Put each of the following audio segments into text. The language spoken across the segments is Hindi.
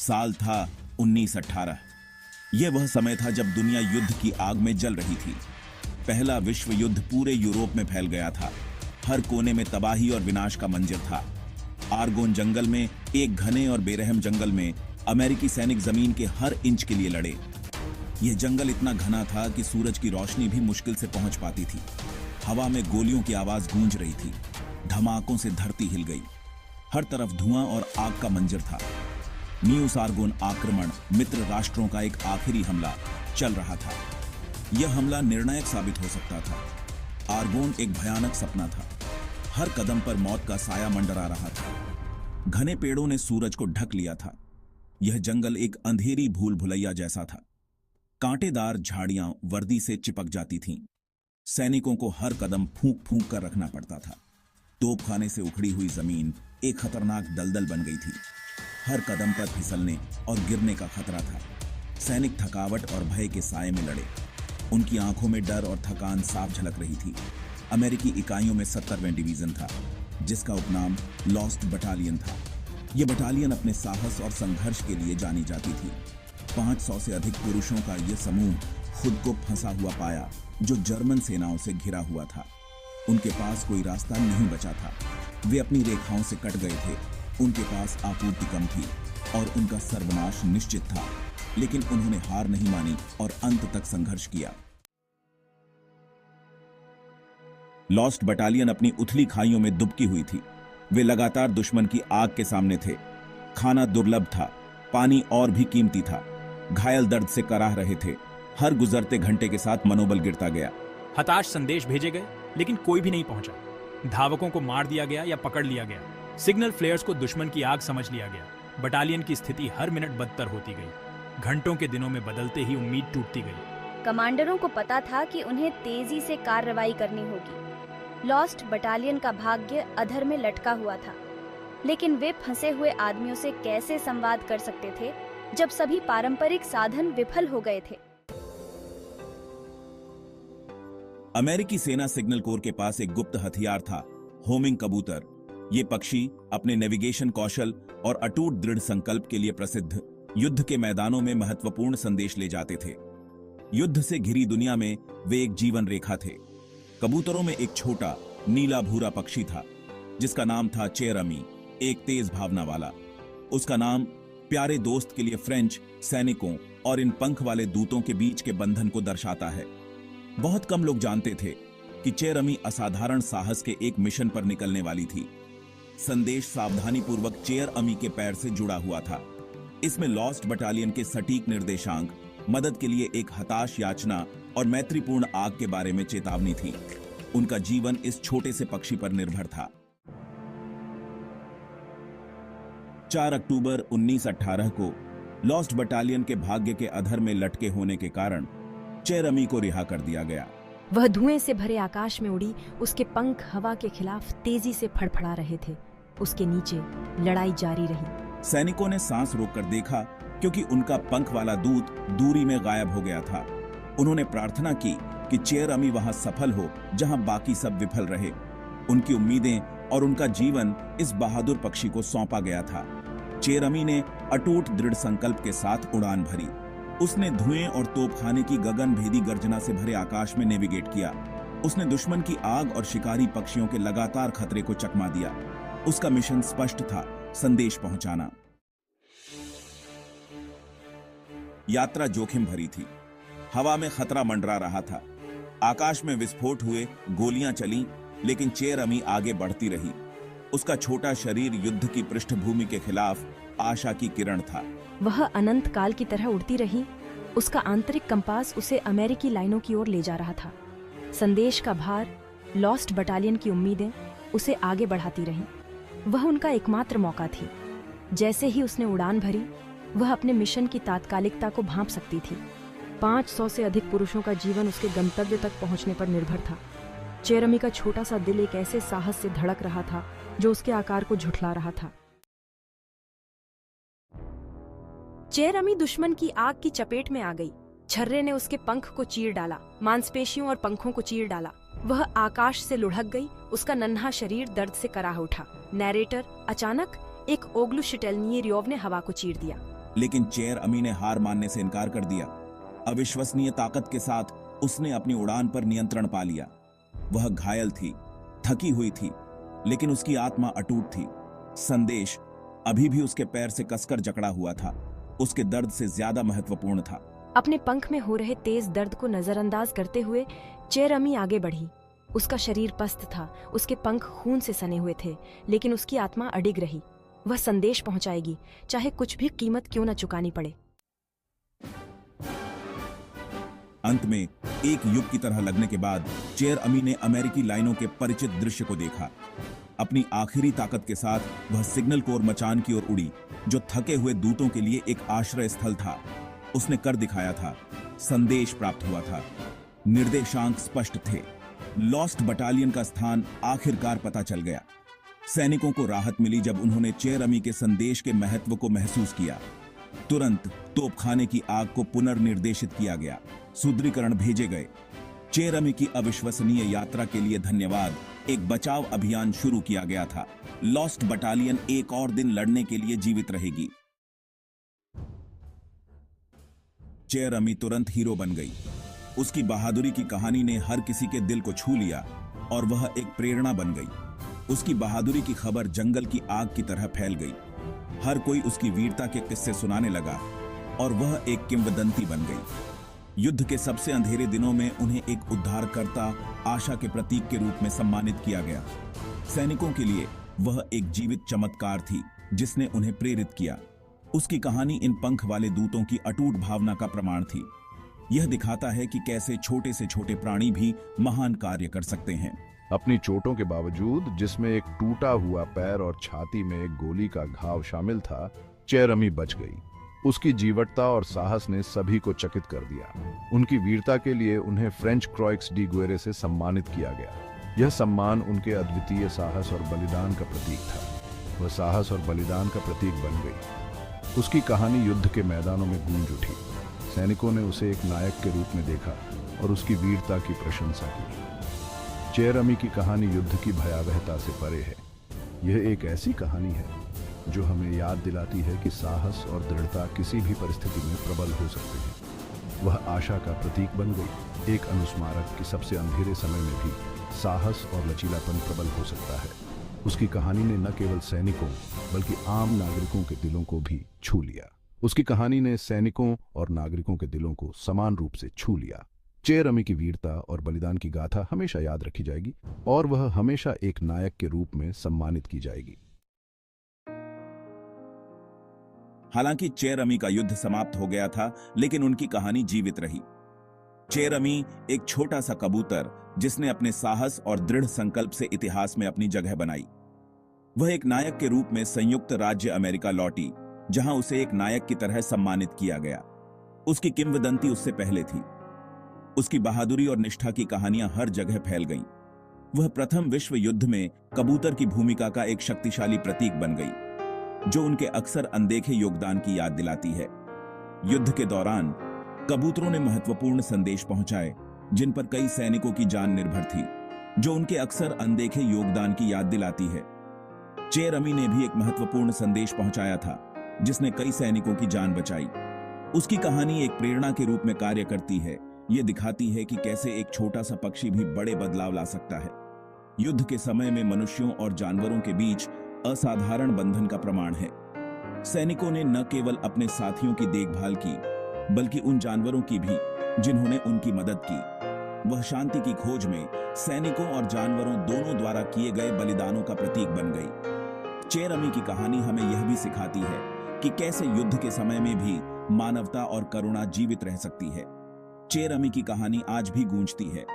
साल था 1918। यह वह समय था जब दुनिया युद्ध की आग में जल रही थी। पहला विश्व युद्ध पूरे यूरोप में फैल गया था। हर कोने में तबाही और विनाश का मंजर था। आर्गोन जंगल में, एक घने और बेरहम जंगल में, अमेरिकी सैनिक जमीन के हर इंच के लिए लड़े। यह जंगल इतना घना था कि सूरज की रोशनी भी मुश्किल से पहुंच पाती थी। हवा में गोलियों की आवाज गूंज रही थी। धमाकों से धरती हिल गई। हर तरफ धुआं और आग का मंजर था। न्यूस आर्गोन आक्रमण, मित्र राष्ट्रों का एक आखिरी हमला चल रहा था। यह हमला निर्णायक साबित हो सकता था। आर्गोन एक भयानक सपना था। हर कदम पर मौत का साया मंडरा रहा था। घने पेड़ों ने सूरज को ढक लिया था। यह जंगल एक अंधेरी भूल भुलैया जैसा था। कांटेदार झाड़ियां वर्दी से चिपक जाती थीं। सैनिकों को हर कदम फूंक फूंक कर रखना पड़ता था। तोपखाने से उखड़ी हुई जमीन एक खतरनाक दलदल बन गई थी। हर कदम पर फिसलने और गिरने का खतरा था। सैनिक थकावट और भय के साए में लड़े। उनकी आंखों में डर और थकान साफ झलक रही थी। अमेरिकी इकाइयों में 70वें डिवीजन था, जिसका उपनाम लॉस्ट बटालियन था। यह बटालियन अपने साहस और संघर्ष के लिए जानी जाती थी। 500 से अधिक पुरुषों का यह समूह खुद को फंसा हुआ पाया, जो जर्मन सेनाओं से घिरा हुआ था। उनके पास कोई रास्ता नहीं बचा था। वे अपनी रेखाओं से कट गए थे। उनके पास आपूर्ति कम थी और उनका सर्वनाश निश्चित था। लेकिन उन्होंने हार नहीं मानी और अंत तक संघर्ष किया। लॉस्ट बटालियन अपनी उथली खाइयों में दुबकी हुई थी। वे लगातार दुश्मन की आग के सामने थे। खाना दुर्लभ था, पानी और भी कीमती था। घायल दर्द से कराह रहे थे। हर गुजरते घंटे के साथ मनोबल गिरता गया। हताश संदेश भेजे गए, लेकिन कोई भी नहीं पहुंचा। धावकों को मार दिया गया या पकड़ लिया गया। सिग्नल फ्लेयर्स को दुश्मन की आग समझ लिया गया। बटालियन की स्थिति हर मिनट बदतर होती गई। घंटों के दिनों में बदलते ही उम्मीद टूटती गई। कमांडरों को पता था कि उन्हें तेजी से कार्रवाई करनी होगी। लॉस्ट बटालियन का भाग्य अधर में लटका हुआ था। लेकिन वे फंसे हुए आदमियों से कैसे संवाद कर सकते थे जब सभी पारंपरिक साधन विफल हो गए थे। अमेरिकी सेना सिग्नल कोर के पास एक गुप्त हथियार था, होमिंग कबूतर। ये पक्षी अपने नेविगेशन कौशल और अटूट दृढ़ संकल्प के लिए प्रसिद्ध युद्ध के मैदानों में महत्वपूर्ण संदेश ले जाते थे। युद्ध से घिरी दुनिया में वे एक जीवन रेखा थे। कबूतरों में एक छोटा नीला भूरा पक्षी था, जिसका नाम था चेरमी, एक तेज भावना वाला। उसका नाम प्यारे दोस्त के लिए फ्रेंच सैनिकों और इन पंख वाले दूतों के बीच के बंधन को दर्शाता है। बहुत कम लोग जानते थे कि चेरमी असाधारण साहस के एक मिशन पर निकलने वाली थी। संदेश सावधानीपूर्वक चेरमी के पैर से जुड़ा हुआ था। इसमें लॉस्ट बटालियन के सटीक निर्देशांक, मदद के लिए एक हताश याचना और मैत्रीपूर्ण आग के बारे में चेतावनी थी। उनका जीवन इस छोटे से पक्षी पर निर्भर था। 4 अक्टूबर 1918 को लॉस्ट बटालियन के भाग्य के अधर में लटके होने के कारण चेरमी को रिहा कर दिया गया। वह धुएं से भरे आकाश में उड़ी। उसके पंख हवा के खिलाफ तेजी से फड़फड़ा रहे थे। उसके नीचे लड़ाई जारी रही। सैनिकों ने सांस रोककर देखा, क्योंकि उनका पंख वाला दूत दूरी में गायब हो गया था। उन्होंने प्रार्थना की कि चेरमी वहां सफल हो जहां बाकी सब विफल रहे। उनकी उम्मीदें और उनका जीवन इस बहादुर पक्षी को सौंपा गया था। चेरमी ने अटूट दृढ़ संकल्प के साथ उड़ान भरी। उसने धुएं और तोपखाने की गगनभेदी गर्जना से भरे आकाश में नेविगेट किया। उसने दुश्मन की आग और शिकारी पक्षियों के लगातार खतरे को चकमा दिया। उसका मिशन स्पष्ट था, संदेश पहुंचाना। यात्रा जोखिम भरी थी। हवा में खतरा मंडरा रहा था। आकाश में विस्फोट हुए, गोलियां चलीं, लेकिन चेरमी आगे बढ़ती रही। उसका छोटा शरीर युद्ध की पृष्ठभूमि के खिलाफ आशा की किरण था। वह अनंत काल की तरह उड़ती रही। उसका आंतरिक कंपास उसे अमेरिकी लाइनों की ओर ले जा रहा था। संदेश का भार, लॉस्ट बटालियन की उम्मीदें उसे आगे बढ़ाती रहीं। वह उनका एकमात्र मौका थी। जैसे ही उसने उड़ान भरी, वह अपने मिशन की तात्कालिकता को भांप सकती थी। 500 से अधिक पुरुषों का जीवन उसके गंतव्य तक पहुंचने पर निर्भर था। चेरमी का छोटा सा दिल एक ऐसे साहस से धड़क रहा था जो उसके आकार को झुठला रहा था। चेरमी दुश्मन की आग की चपेट में आ गई। छर्रे ने उसके पंख को चीर डाला, मांसपेशियों और पंखों को चीर डाला। वह आकाश से लुढ़क गई। उसका नन्हा शरीर दर्द से कराह उठा। नैरेटर, अचानक एक ओग्लू शिटेल्नियेरियोव ने हवा को चीर दिया। लेकिन चेर अमी ने हार मानने से इनकार कर दिया। अविश्वसनीय ताकत के साथ उसने अपनी उड़ान पर नियंत्रण पा लिया। वह घायल थी, थकी हुई थी, लेकिन उसकी आत्मा अटूट थी। संदेश अभी भी उसके पैर से कसकर जकड़ा हुआ था, उसके दर्द से ज्यादा महत्वपूर्ण था। अपने पंख में हो रहे तेज दर्द को नजरअंदाज करते हुए चेर अमी आगे बढ़ी। उसका शरीर पस्त था, उसके पंख खून से सने हुए थे, लेकिन उसकी आत्मा अडिग रही। वह संदेश पहुंचाएगी, चाहे कुछ भी कीमत क्यों न चुकानी पड़े। अंत में एक युग की तरह लगने के बाद चेर अमी ने अमेरिकी लाइनों के परिचित दृश्य को देखा। अपनी आखिरी ताकत के साथ वह सिग्नल कोर मचान की ओर उड़ी, जो थके हुए दूतों के लिए एक आश्रय स्थल था। उसने कर दिखाया था, संदेश प्राप्त हुआ था, निर्देशांक स्पष्ट थे। लॉस्ट बटालियन का स्थान आखिरकार पता चल गया। सैनिकों को राहत मिली जब उन्होंने चेर अमी के संदेश के महत्व को महसूस किया। तुरंत तोपखाने की आग को पुनर्निर्देशित किया गया, सुदृढ़ीकरण भेजे गए। चेर अमी की अविश्वसनीय यात्रा के लिए धन्यवाद। एक बचाव अभियान शुरू किया गया था। लॉस्ट बटालियन एक और दिन लड़ने के लिए जीवित रहेगी। चेर अमी तुरंत हीरो बन गई। उसकी बहादुरी की कहानी ने हर किसी के दिल को छू लिया और वह एक प्रेरणा बन गई। उसकी बहादुरी की खबर जंगल की आग की तरह फैल गई। हर कोई उसकी वीरता के किस्से सुनाने लगा और वह एक किंवदंती बन गई। युद्ध के सबसे अंधेरे दिनों में उन्हें एक उद्धारकर्ता, आशा के प्रतीक के रूप में सम्मानित किया गया। सैनिकों के लिए वह एक जीवित चमत्कार थी जिसने उन्हें प्रेरित किया। उसकी कहानी इन पंख वाले दूतों की अटूट भावना का प्रमाण थी। यह दिखाता है कि कैसे छोटे से छोटे प्राणी भी महान कार्य कर सकते हैं। अपनी चोटों के बावजूद, जिसमें एक टूटा हुआ पैर और छाती में एक गोली का घाव शामिल था, चेर अमी बच गई। उसकी जीवटता और साहस ने सभी को चकित कर दिया। उनकी वीरता के लिए उन्हें फ्रेंच क्रॉक्स डी गुएरे से सम्मानित किया गया। यह सम्मान उनके अद्वितीय साहस और बलिदान का प्रतीक था। वह साहस और बलिदान का प्रतीक बन गई। उसकी कहानी युद्ध के मैदानों में गूंज उठी। सैनिकों ने उसे एक नायक के रूप में देखा और उसकी वीरता की प्रशंसा की। चेर अमी की कहानी युद्ध की भयावहता से परे है। यह एक ऐसी कहानी है जो हमें याद दिलाती है कि साहस और दृढ़ता किसी भी परिस्थिति में प्रबल हो सकते हैं। वह आशा का प्रतीक बन गई, एक अनुस्मारक कि सबसे अंधेरे समय में भी साहस और लचीलापन प्रबल हो सकता है। उसकी कहानी ने न केवल सैनिकों बल्कि आम नागरिकों के दिलों को भी छू लिया। उसकी कहानी ने सैनिकों और नागरिकों के दिलों को समान रूप से छू लिया। चेर अमी की वीरता और बलिदान की गाथा हमेशा याद रखी जाएगी और वह हमेशा एक नायक के रूप में सम्मानित की जाएगी। हालांकि चेर अमी का युद्ध समाप्त हो गया था, लेकिन उनकी कहानी जीवित रही। चेर अमी एक छोटा सा कबूतर जिसने अपने साहस और दृढ़ संकल्प से इतिहास में अपनी जगह बनाई। वह एक नायक के रूप में संयुक्त राज्य अमेरिका लौटी, जहां उसे एक नायक की तरह सम्मानित किया गया। उसकी किंवदंती उससे पहले थी। उसकी बहादुरी और निष्ठा की कहानियां हर जगह फैल गईं। वह प्रथम विश्व युद्ध में कबूतर की भूमिका का एक शक्तिशाली प्रतीक बन गई, जो उनके अक्सर अनदेखे योगदान की याद दिलाती है। युद्ध के दौरान कबूतरों ने महत्वपूर्ण संदेश पहुंचाए, जिन पर कई सैनिकों की जान निर्भर थी, जो उनके अक्सर अनदेखे योगदान की याद दिलाती है। चेर अमी ने भी एक महत्वपूर्ण संदेश पहुंचाया था, जिसने कई सैनिकों की जान बचाई। उसकी कहानी एक प्रेरणा के रूप में कार्य करती है। यह दिखाती है कि कैसे एक छोटा सा पक्षी भी बड़े बदलाव ला सकता है। युद्ध के समय में मनुष्यों और जानवरों के बीच असाधारण बंधन का प्रमाण है। सैनिकों ने न केवल अपने साथियों की देखभाल की, बल्कि उन जानवरों की भी जिन्होंने उनकी मदद की। वह शांति की खोज में सैनिकों और जानवरों दोनों द्वारा किए गए बलिदानों का प्रतीक बन गई। चेर अमी की कहानी हमें यह भी सिखाती है कि कैसे युद्ध के समय में भी मानवता और करुणा जीवित रह सकती है। चेर अमी की कहानी आज भी गूंजती है।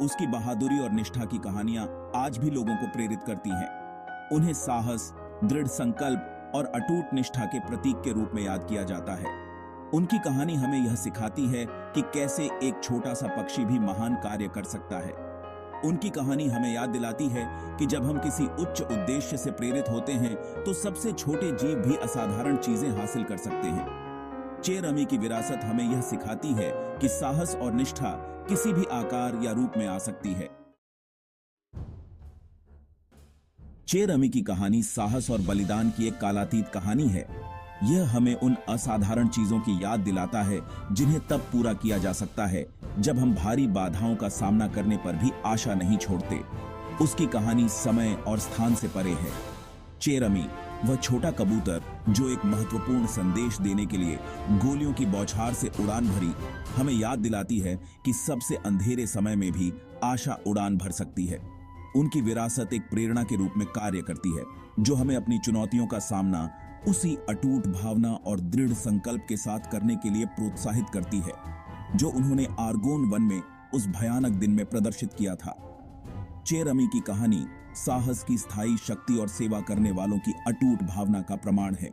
उसकी बहादुरी और निष्ठा की कहानियां आज भी लोगों को प्रेरित करती हैं। उन्हें साहस, दृढ़ संकल्प और अटूट निष्ठा के प्रतीक के रूप में याद किया जाता है। उनकी कहानी हमें यह सिखाती है कि कैसे एक छोटा सा पक्षी भी महान कार्य कर सकता है। उनकी कहानी हमें याद दिलाती है कि जब हम किसी उच्च उद्देश्य से प्रेरित होते हैं, तो सबसे छोटे जीव भी असाधारण चीजें हासिल कर सकते हैं। चेर अमी की विरासत हमें यह सिखाती है कि साहस और निष्ठा किसी भी आकार या रूप में आ सकती है। चेर अमी की कहानी साहस और बलिदान की एक कालातीत कहानी है। यह हमें उन असाधारण चीजों की याद दिलाता है जिन्हें तब पूरा किया जा सकता है जब हम भारी बाधाओं का सामना करने पर भी आशा नहीं छोड़ते। उसकी कहानी समय और स्थान से परे है। चेरमी, वह छोटा कबूतर जो एक महत्वपूर्ण संदेश देने के लिए गोलियों की बौछार से उड़ान भरी, हमें याद दिलाती है कि सबसे अंधेरे समय में भी आशा उड़ान भर सकती है। उनकी विरासत एक प्रेरणा के रूप में कार्य करती है, जो हमें अपनी चुनौतियों का सामना उसी अटूट भावना और दृढ़ संकल्प के साथ करने के लिए प्रोत्साहित करती है जो उन्होंने आर्गोन वन में उस भयानक दिन में प्रदर्शित किया था। चेरमी की कहानी साहस की स्थायी शक्ति और सेवा करने वालों की अटूट भावना का प्रमाण है।